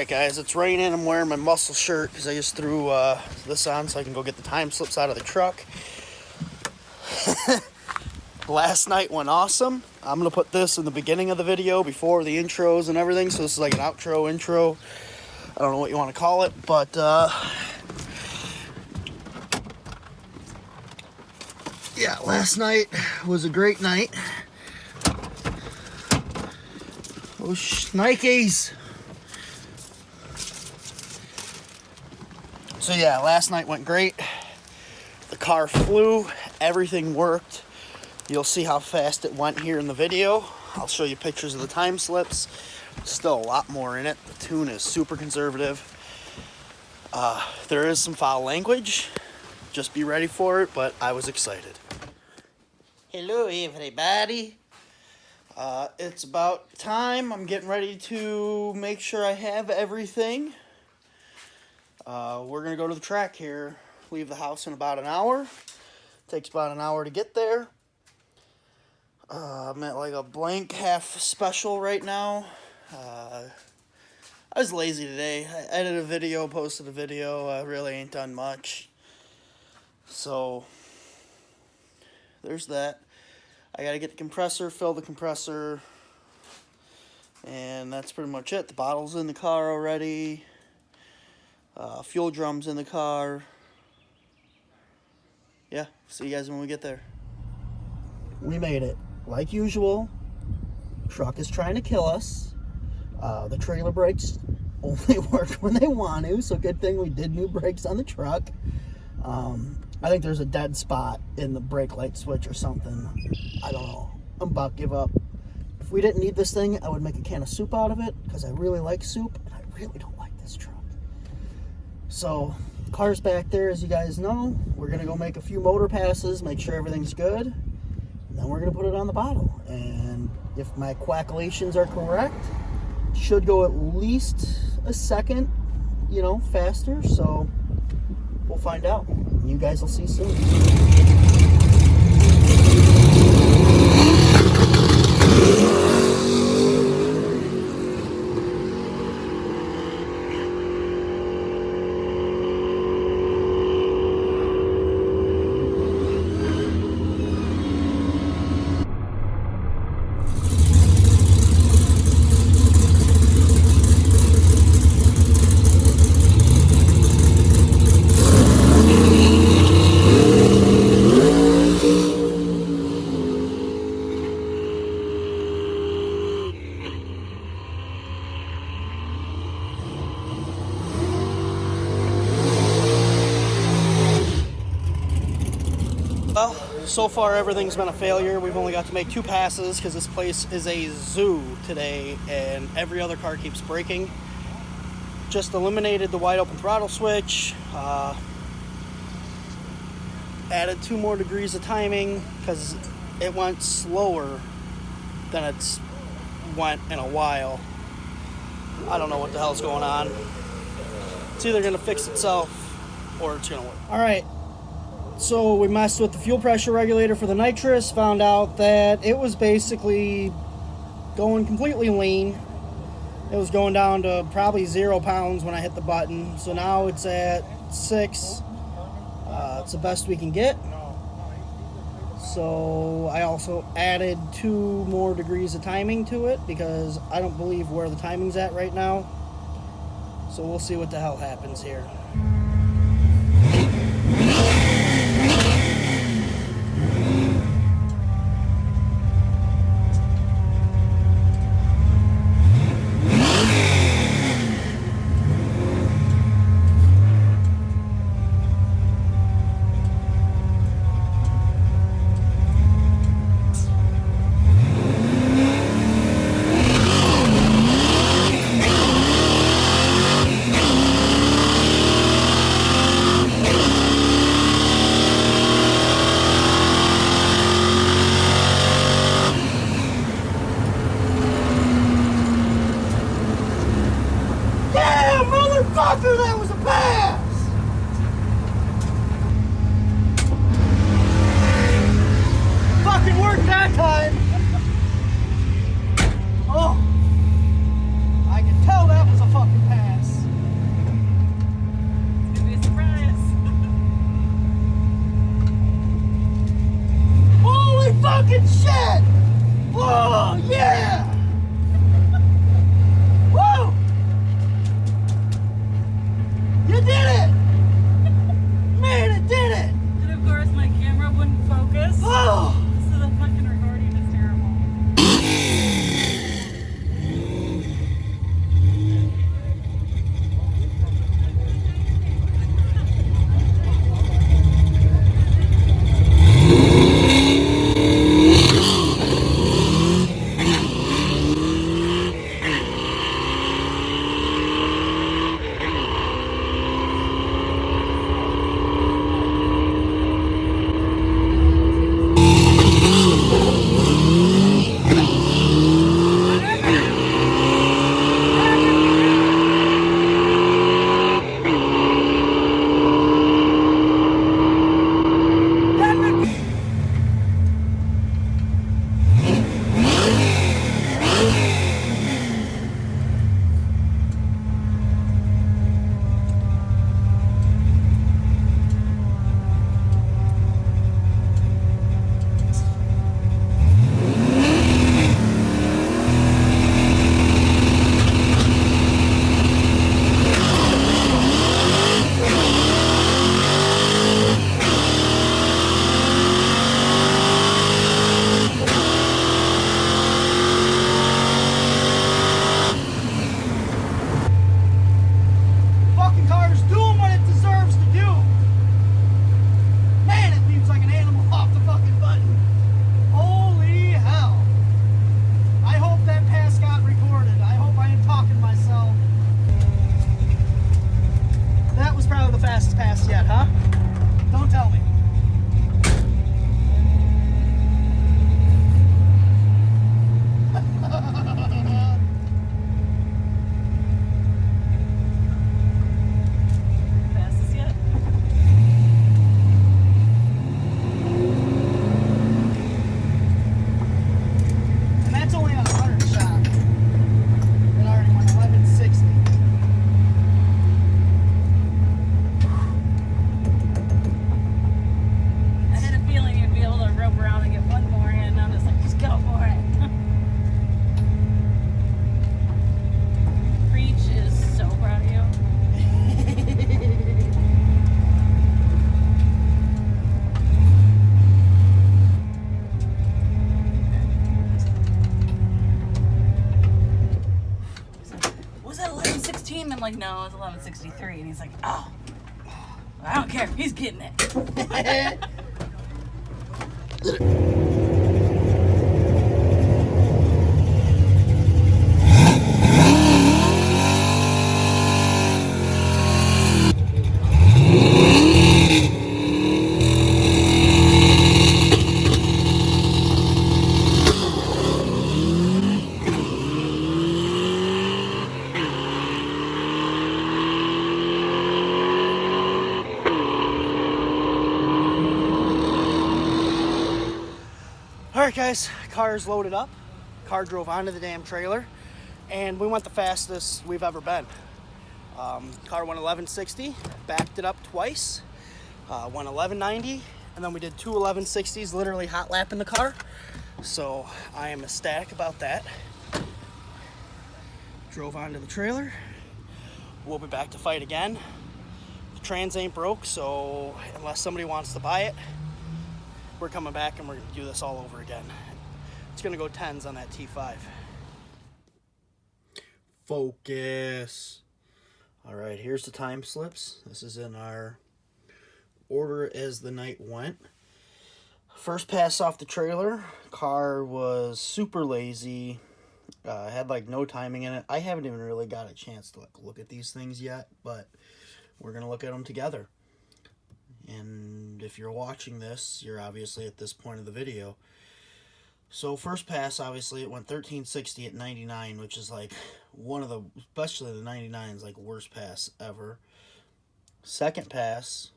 Alright guys, it's raining. I'm wearing my muscle shirt because I just threw this on so I can go get the time slips out of the truck. Last night went awesome. I'm going to put this in the beginning of the video before the intros and everything, so this is like an outro, intro. I don't know what you want to call it, but yeah, last night was a great night. Oh, Nikes! So yeah, last night went great. The car flew, everything worked. You'll see how fast it went here in the video. I'll show you pictures of the time slips. Still a lot more in it. The tune is super conservative. There is some foul language. Just be ready for it, but I was excited. Hello everybody. It's about time. I'm getting ready to make sure I have everything. We're going to go to the track here, leave the house in about an hour. Takes about an hour to get there. I'm at like a blank half special right now. I was lazy today. I edited a video, posted a video. I really ain't done much. So, there's that. I got to get the compressor, fill the compressor, and that's pretty much it. The bottle's in the car already. Fuel drum's in the car. Yeah, see you guys when we get there. We made it. Like usual, truck is trying to kill us. The trailer brakes only work when they want to, so good thing we did new brakes on the truck. I think there's a dead spot in the brake light switch or something. I don't know. I'm about to give up. If we didn't need this thing, I would make a can of soup out of it, because I really like soup, and I really don't like this truck. So, car's back there, as you guys know. We're going to go make a few motor passes, make sure everything's good, and then we're going to put it on the bottle. And if my calculations are correct, it should go at least a second, faster. So, we'll find out. You guys will see soon. Well, so far everything's been a failure. We've only got to make 2 passes because this place is a zoo today and every other car keeps braking. Just eliminated the wide open throttle switch. Added 2 more degrees of timing because it went slower than it's went in a while. I don't know what the hell's going on. It's either going to fix itself or it's going to work. Alright. So we messed with the fuel pressure regulator for the nitrous, found out that it was basically going completely lean. It was going down to probably 0 pounds when I hit the button. So now it's at 6. It's the best we can get. So I also added 2 more degrees of timing to it because I don't believe where the timing's at right now. So we'll see what the hell happens here. like, no, it's 1163. And he's like, oh, I don't care. He's getting it. Alright guys, car is loaded up. Car drove onto the damn trailer, and we went the fastest we've ever been. Car went 1160, backed it up twice, went 1190, and then we did two 1160s, literally hot lapping the car. So I am ecstatic about that. Drove onto the trailer. We'll be back to fight again. The trans ain't broke, so unless somebody wants to buy it, we're coming back and we're gonna do this all over again. It's gonna go 10s on that T5. Focus. All right, here's the time slips. This is in our order as the night went. First pass off the trailer. Car was super lazy. Had like no timing in it. I haven't even really got a chance to like look at these things yet, but we're gonna look at them together. And if you're watching this, you're obviously at this point of the video. So first pass, obviously, it went 1360 at 99, which is like one of the, especially the 99's like worst pass ever. Second pass,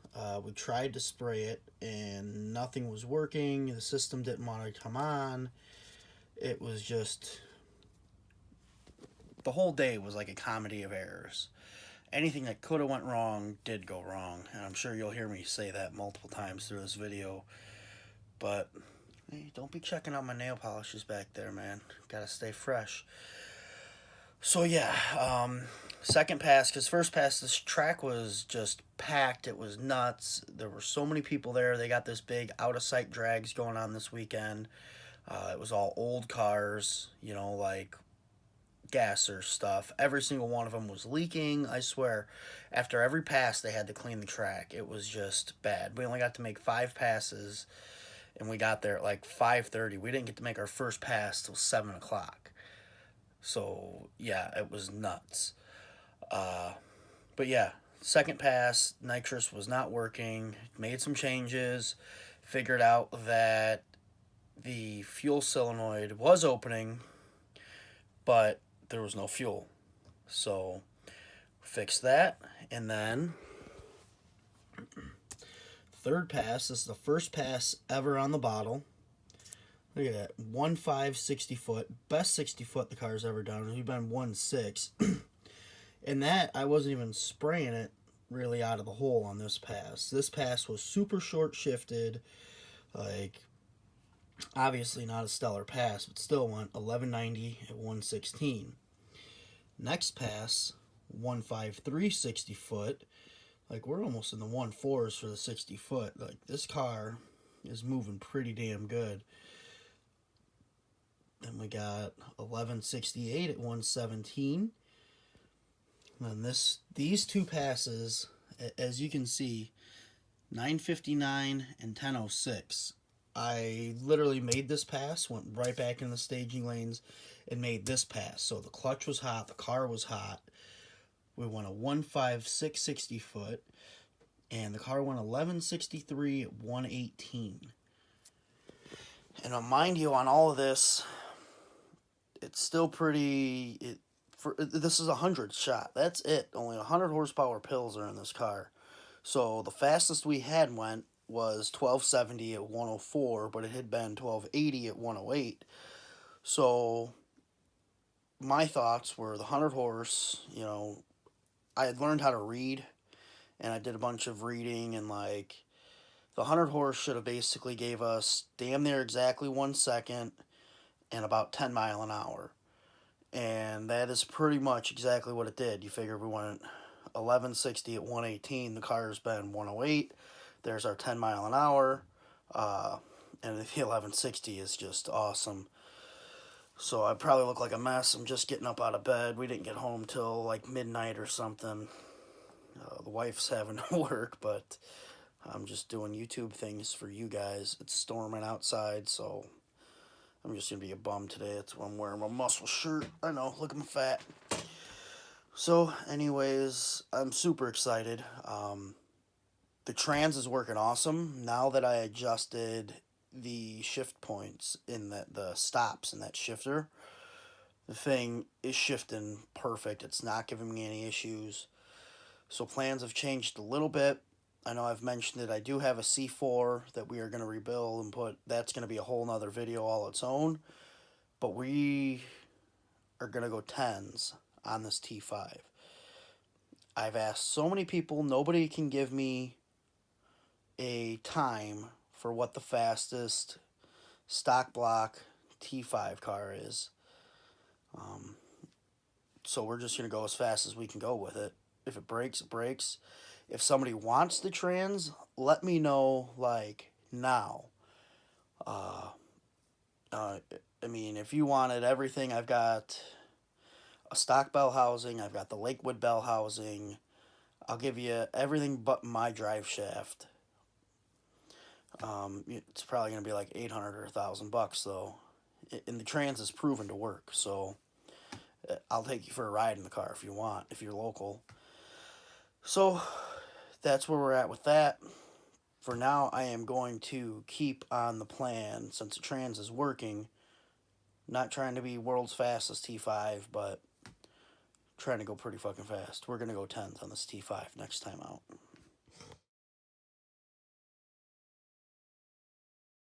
we tried to spray it and nothing was working. The system didn't want to come on. It was just, the whole day was like a comedy of errors. Anything that could have went wrong did go wrong, and I'm sure you'll hear me say that multiple times through this video. But hey, don't be checking out my nail polishes back there, man. Gotta stay fresh. So yeah, second pass, because first pass, this track was just packed. It was nuts. There were so many people there. They got this big out-of-sight drags going on this weekend. It was all old cars, you know, like gasser stuff. Every single one of them was leaking. I swear, after every pass they had to clean the track. It was just bad. We only got to make 5 passes, and we got there at like 5:30. We didn't get to make our first pass till 7 o'clock. So yeah, it was nuts. But yeah, second pass, nitrous was not working. Made some changes, figured out that the fuel solenoid was opening, but there was no fuel. So fixed that, and then third pass, this is the first pass ever on the bottle. Look at that, 1.5 60 foot, best 60 foot the car's ever done. We've been 1.6, and that I wasn't even spraying it really out of the hole on this pass. This pass was super short shifted, like obviously not a stellar pass, but still went 1190 at 116. Next pass, 1.53 60 foot. Like, we're almost in the 1.4s for the 60 foot. Like, this car is moving pretty damn good. Then we got 1168 at 117. And these two passes, as you can see, 959 and 1006. I literally made this pass, went right back in the staging lanes, and made this pass. So the clutch was hot, the car was hot. We went a 1.56 60 foot, and the car went 1163 at 118. And mind you, on all of this, it's still pretty. This is a 100 shot. That's it. Only 100 horsepower pills are in this car. So the fastest we had went was 1270 at 104, but it had been 1280 at 108. So my thoughts were the 100 horse, you know, I had learned how to read, and I did a bunch of reading, and like the 100 horse should have basically gave us damn near exactly 1 second and about 10 mile an hour. And that is pretty much exactly what it did. You figure we went 1160 at 118, the car's been 108. There's our 10 mile an hour, and the 1160 is just awesome. So I probably look like a mess. I'm just getting up out of bed. We didn't get home till like midnight or something. The wife's having to work, but I'm just doing YouTube things for you guys. It's storming outside, so I'm just going to be a bum today. That's why I'm wearing my muscle shirt. I know, look at my fat. So, anyways, I'm super excited. The trans is working awesome. Now that I adjusted the shift points in the stops in that shifter, the thing is shifting perfect. It's not giving me any issues. So plans have changed a little bit. I know I've mentioned it. I do have a C4 that we are going to rebuild and put. That's going to be a whole nother video all its own. But we are going to go 10s on this T5. I've asked so many people. Nobody can give me a time for what the fastest stock block T5 car is. So we're just going to go as fast as we can go with it. If it breaks, it breaks. If somebody wants the trans, let me know, like, now. I mean, if you wanted everything, I've got a stock bell housing. I've got the Lakewood bell housing. I'll give you everything but my drive shaft. It's probably going to be like 800 or $1,000 though. And the trans is proven to work, so I'll take you for a ride in the car if you want, if you're local. So that's where we're at with that. For now, I am going to keep on the plan since the trans is working. Not trying to be world's fastest T5, but trying to go pretty fucking fast. We're going to go 10th on this T5 next time out.